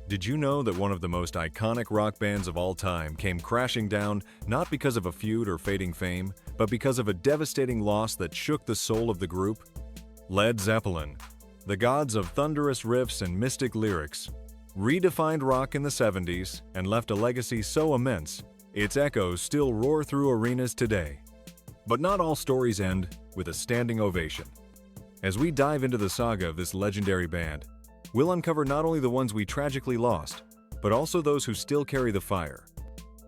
Did you know that one of the most iconic rock bands of all time came crashing down not because of a feud or fading fame, but because of a devastating loss that shook the soul of the group? Led Zeppelin, the gods of thunderous riffs and mystic lyrics, redefined rock in the 70s and left a legacy so immense, its echoes still roar through arenas today. But not all stories end with a standing ovation. As we dive into the saga of this legendary band, we'll uncover not only the ones we tragically lost, but also those who still carry the fire.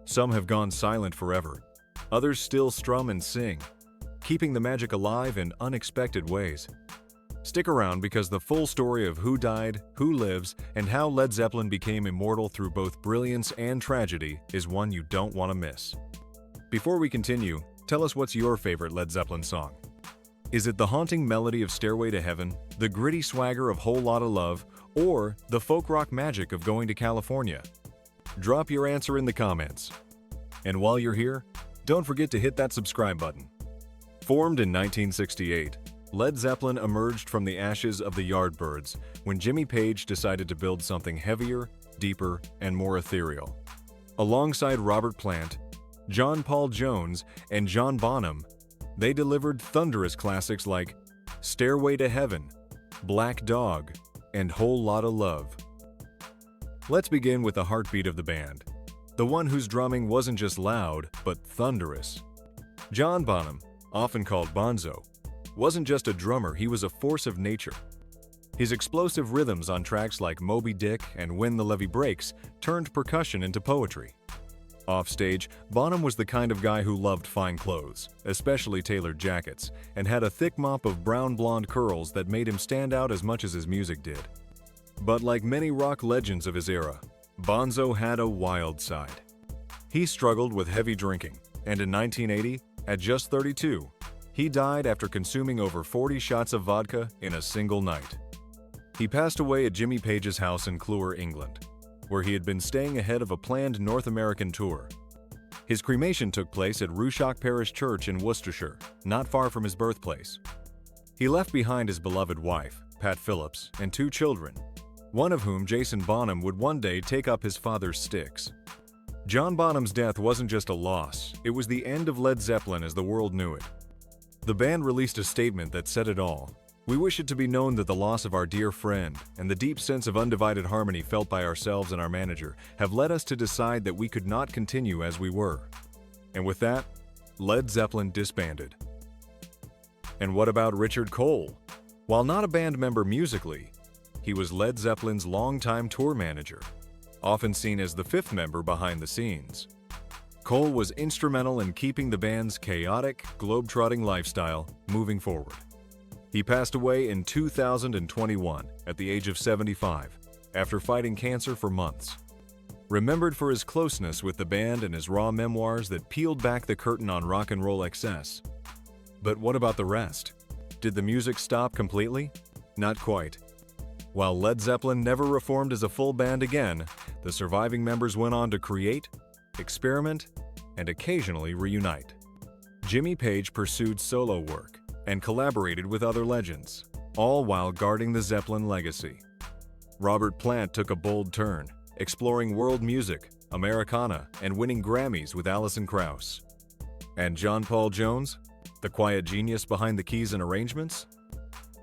Some have gone silent forever, others still strum and sing, keeping the magic alive in unexpected ways. Stick around because the full story of who died, who lives, and how Led Zeppelin became immortal through both brilliance and tragedy is one you don't want to miss. Before we continue, tell us what's your favorite Led Zeppelin song. Is it the haunting melody of Stairway to Heaven, the gritty swagger of Whole Lotta Love, or the folk rock magic of Going to California? Drop your answer in the comments. And while you're here, don't forget to hit that subscribe button. Formed in 1968, Led Zeppelin emerged from the ashes of the Yardbirds when Jimmy Page decided to build something heavier, deeper, and more ethereal. Alongside Robert Plant, John Paul Jones, and John Bonham, they delivered thunderous classics like Stairway to Heaven, Black Dog, and Whole Lotta Love. Let's begin with the heartbeat of the band, the one whose drumming wasn't just loud, but thunderous. John Bonham, often called Bonzo, wasn't just a drummer, he was a force of nature. His explosive rhythms on tracks like Moby Dick and When the Levee Breaks turned percussion into poetry. Offstage, Bonham was the kind of guy who loved fine clothes, especially tailored jackets, and had a thick mop of brown blonde curls that made him stand out as much as his music did. But like many rock legends of his era, Bonzo had a wild side. He struggled with heavy drinking, and in 1980, at just 32, he died after consuming over 40 shots of vodka in a single night. He passed away at Jimmy Page's house in Clewar, England, where he had been staying ahead of a planned North American tour. His cremation took place at Rushock Parish Church in Worcestershire, not far from his birthplace. He left behind his beloved wife, Pat Phillips, and 2 children, one of whom, Jason Bonham, would one day take up his father's sticks. John Bonham's death wasn't just a loss, it was the end of Led Zeppelin as the world knew it. The band released a statement that said it all. "We wish it to be known that the loss of our dear friend and the deep sense of undivided harmony felt by ourselves and our manager have led us to decide that we could not continue as we were." And with that, Led Zeppelin disbanded. And what about Richard Cole? While not a band member musically, he was Led Zeppelin's longtime tour manager, often seen as the 5th member behind the scenes. Cole was instrumental in keeping the band's chaotic, globe-trotting lifestyle moving forward. He passed away in 2021 at the age of 75 after fighting cancer for months. Remembered for his closeness with the band and his raw memoirs that peeled back the curtain on rock and roll excess. But what about the rest? Did the music stop completely? Not quite. While Led Zeppelin never reformed as a full band again, the surviving members went on to create, experiment, and occasionally reunite. Jimmy Page pursued solo work and collaborated with other legends, all while guarding the Zeppelin legacy. Robert Plant took a bold turn, exploring world music, Americana, and winning Grammys with Alison Krauss. And John Paul Jones, the quiet genius behind the keys and arrangements?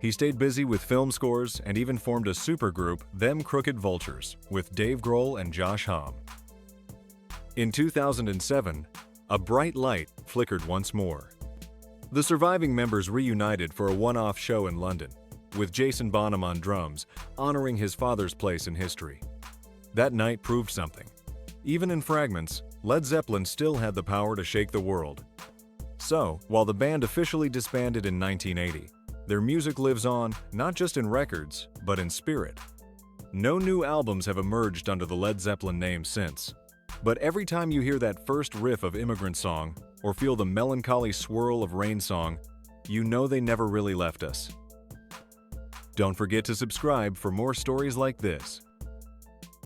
He stayed busy with film scores and even formed a supergroup, Them Crooked Vultures, with Dave Grohl and Josh Homme. In 2007, a bright light flickered once more. The surviving members reunited for a one-off show in London, with Jason Bonham on drums, honoring his father's place in history. That night proved something. Even in fragments, Led Zeppelin still had the power to shake the world. So, while the band officially disbanded in 1980, their music lives on not just in records, but in spirit. No new albums have emerged under the Led Zeppelin name since. But every time you hear that first riff of Immigrant Song, or feel the melancholy swirl of Rain Song, you know they never really left us. Don't forget to subscribe for more stories like this.